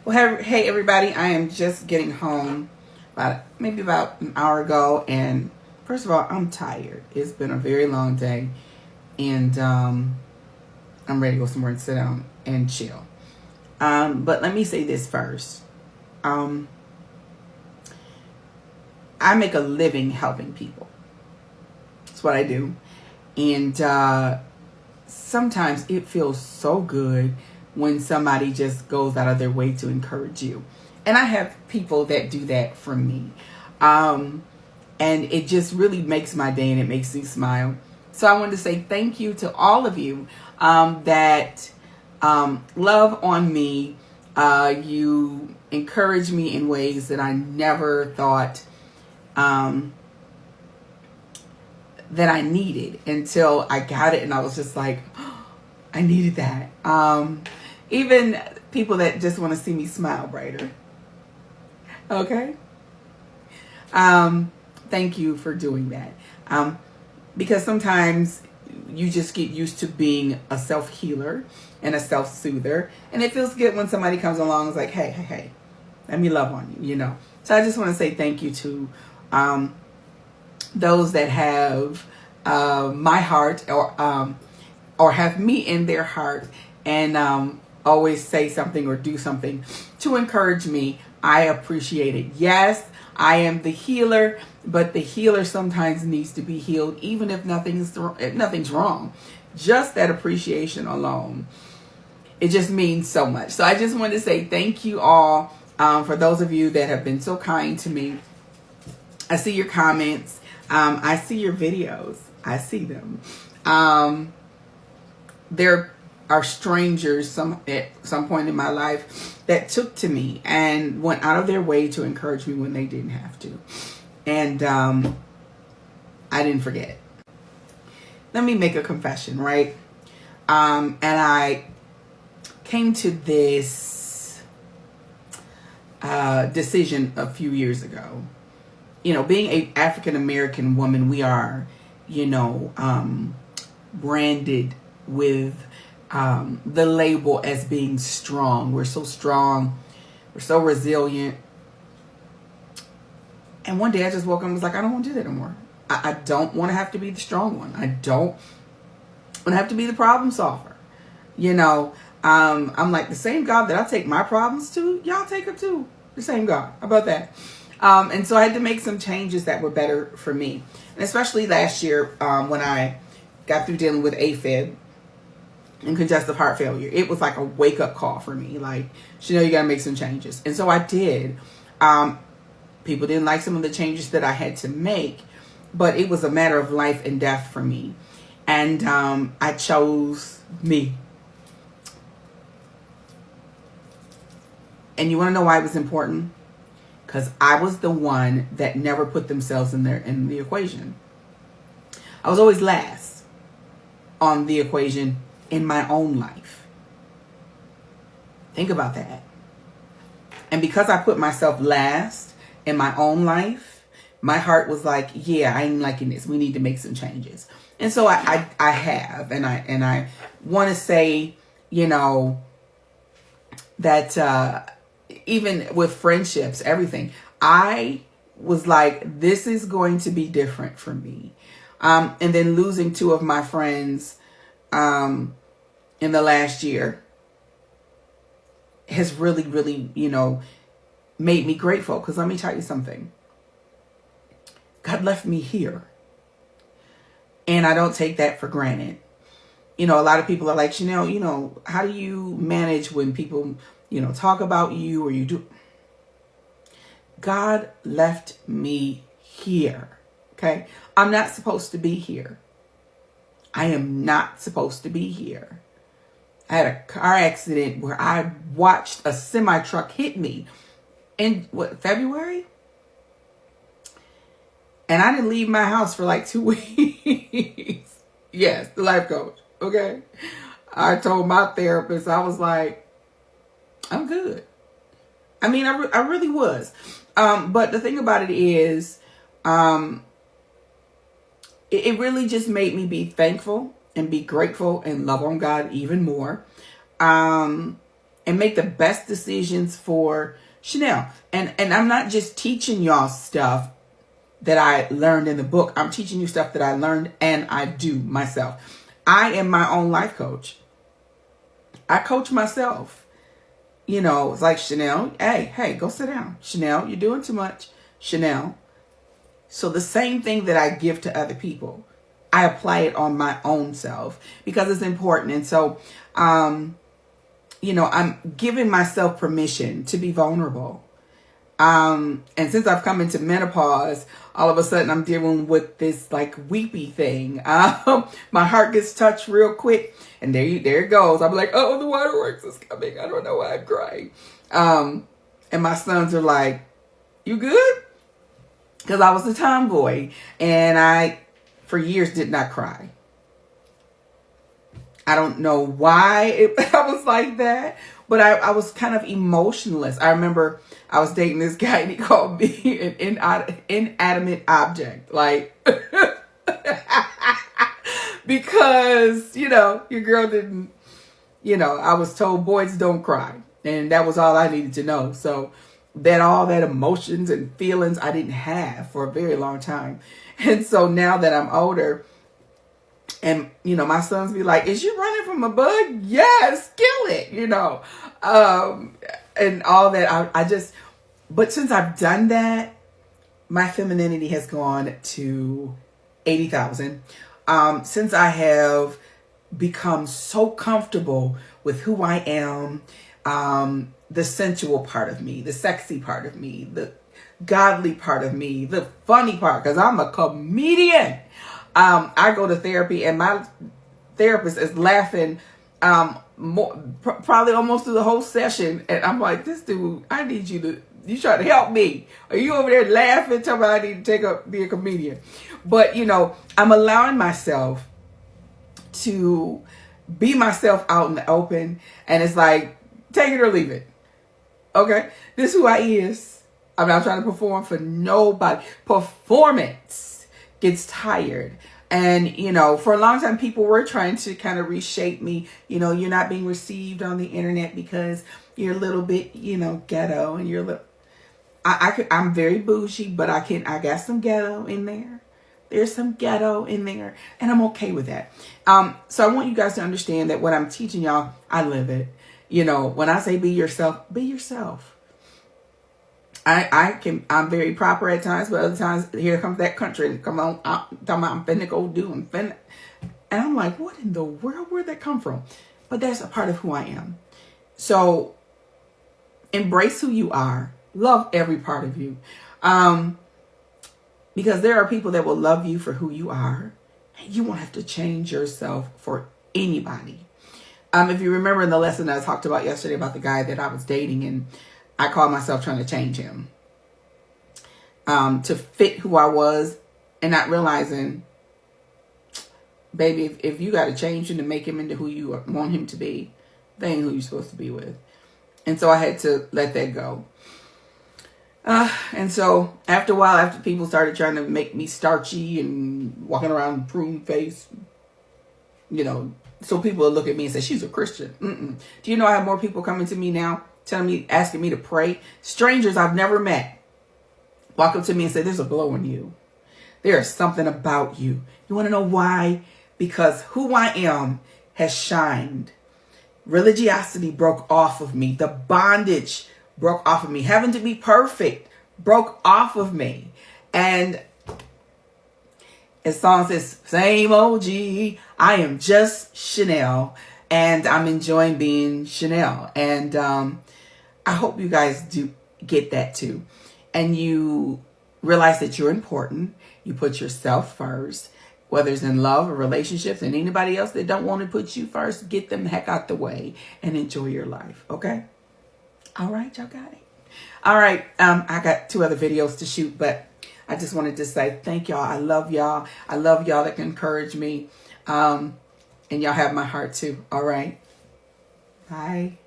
Well, hey everybody, I am just getting home maybe about an hour ago, and first of all, I'm tired. It's been a very long day, and I'm ready to go somewhere and sit down and chill. But let me say this first. I make a living helping people. That's what I do, and sometimes it feels so good when somebody just goes out of their way to encourage you. And I have people that do that for me. And it just really makes my day and it makes me smile. So I wanted to say thank you to all of you that love on me. You encourage me in ways that I never thought that I needed until I got it. And I was just like, oh, I needed that. Even people that just want to see me smile brighter. Okay. Thank you for doing that. Because sometimes you just get used to being a self-healer and a self-soother. And it feels good when somebody comes along and is like, hey, let me love on you, So I just want to say thank you to those that have my heart or have me in their heart and always say something or do something to encourage me. I appreciate it. Yes, I am the healer, but the healer sometimes needs to be healed, even if nothing's wrong. Just that appreciation alone, it just means so much. So I just wanted to say thank you all for those of you that have been so kind to me. I see your comments. I see your videos. I see them. There are strangers at some point in my life that took to me and went out of their way to encourage me when they didn't have to. And I didn't forget. Let me make a confession, right? And I came to this decision a few years ago. Being an African American woman, we are, branded with the label as being strong. We're so strong. We're so resilient. And one day I just woke up and was like, I don't want to do that anymore. I don't want to have to be the strong one. I don't want to have to be the problem solver. I'm like, the same God that I take my problems to, y'all take them to. The same God. How about that? And so I had to make some changes that were better for me. And especially last year when I got through dealing with AFib and congestive heart failure, it was like a wake-up call for me. Like, Schenell, you got to make some changes. And so I did. People didn't like some of the changes that I had to make, but it was a matter of life and death for me. And I chose me. And you want to know why it was important? Because I was the one that never put themselves in the equation. I was always last on the equation in my own life. Think about that. And because I put myself last in my own life, my heart was like, yeah, I ain't liking this. We need to make some changes. And so I have, and I want to say, that even with friendships, everything, I was like, this is going to be different for me. And then losing two of my friends in the last year has really, really, made me grateful. Because let me tell you something. God left me here. And I don't take that for granted. A lot of people are like, Schenell, how do you manage when people, talk about you or you do? God left me here. Okay. I'm not supposed to be here. I am not supposed to be here. I had a car accident where I watched a semi-truck hit me in February? And I didn't leave my house for like 2 weeks. Yes, the life coach. Okay. I told my therapist, I was like, I'm good. I mean, I really was. But the thing about it is, it really just made me be thankful and be grateful and love on God even more. and make the best decisions for Schenell. And I'm not just teaching y'all stuff that I learned in the book. I'm teaching you stuff that I learned and I do myself. I am my own life coach. I coach myself. You know, it's like, Schenell, hey, go sit down. Schenell, you're doing too much. Schenell. So the same thing that I give to other people, I apply it on my own self because it's important. And so, you know, I'm giving myself permission to be vulnerable. And since I've come into menopause, all of a sudden I'm dealing with this like weepy thing. My heart gets touched real quick, and there it goes. I'm like, oh, the waterworks is coming. I don't know why I'm crying. And my sons are like, you good? Because I was a tomboy, and I, for years, did not cry. I don't know why I was like that, but I was kind of emotionless. I remember I was dating this guy and he called me an inanimate object. Like, because, you know, your girl didn't, you know, I was told boys don't cry. And that was all I needed to know. So all that emotions and feelings I didn't have for a very long time. And so now that I'm older, and, you know, my sons be like, is you running from a bug? Yes, kill it, you know. And all that. I just, but since I've done that, my femininity has gone to 80,000. Since I have become so comfortable with who I am, the sensual part of me, the sexy part of me, the godly part of me, the funny part, because I'm a comedian. I go to therapy and my therapist is laughing probably almost through the whole session. And I'm like, this dude, I need you try to help me. Are you over there laughing? Tell me I need to be a comedian. But, you know, I'm allowing myself to be myself out in the open. And it's like, take it or leave it. Okay? This is who I is. I'm not trying to perform for nobody. Performance gets tired. And, you know, for a long time, people were trying to kind of reshape me. You know, you're not being received on the internet because you're a little bit, you know, ghetto, and you're a little, I'm very bougie, but I got some ghetto in there. There's some ghetto in there, and I'm okay with that. So I want you guys to understand that what I'm teaching y'all, I live it. You know, when I say be yourself, be yourself. I'm very proper at times, but other times, here comes that country, and come on, I'm talking about I'm finna go do, and I'm like, what in the world, where'd that come from? But that's a part of who I am. So embrace who you are. Love every part of you. Because there are people that will love you for who you are, and you won't have to change yourself for anybody. If you remember in the lesson that I talked about yesterday about the guy that I was dating, and I called myself trying to change him to fit who I was, and not realizing, baby, if you got to change him to make him into who you want him to be, they ain't who you're supposed to be with. And so I had to let that go. And so after a while, after people started trying to make me starchy and walking around prune face, you know, so people will look at me and say, she's a Christian. Do you know I have more people coming to me now, telling me, asking me to pray? Strangers I've never met walk up to me and say, there's a glow in you. There's something about you. You want to know why? Because who I am has shined. Religiosity broke off of me. The bondage broke off of me. Having to be perfect broke off of me. And as song says, same OG, I am just Schenell, and I'm enjoying being Schenell. And I hope you guys do get that too. And you realize that you're important. You put yourself first, whether it's in love or relationships, and anybody else that don't want to put you first, get them the heck out the way and enjoy your life. Okay? All right, y'all got it. All right. I got 2 other videos to shoot, but I just wanted to say thank y'all. I love y'all. I love y'all that can encourage me. And y'all have my heart too. All right. Bye.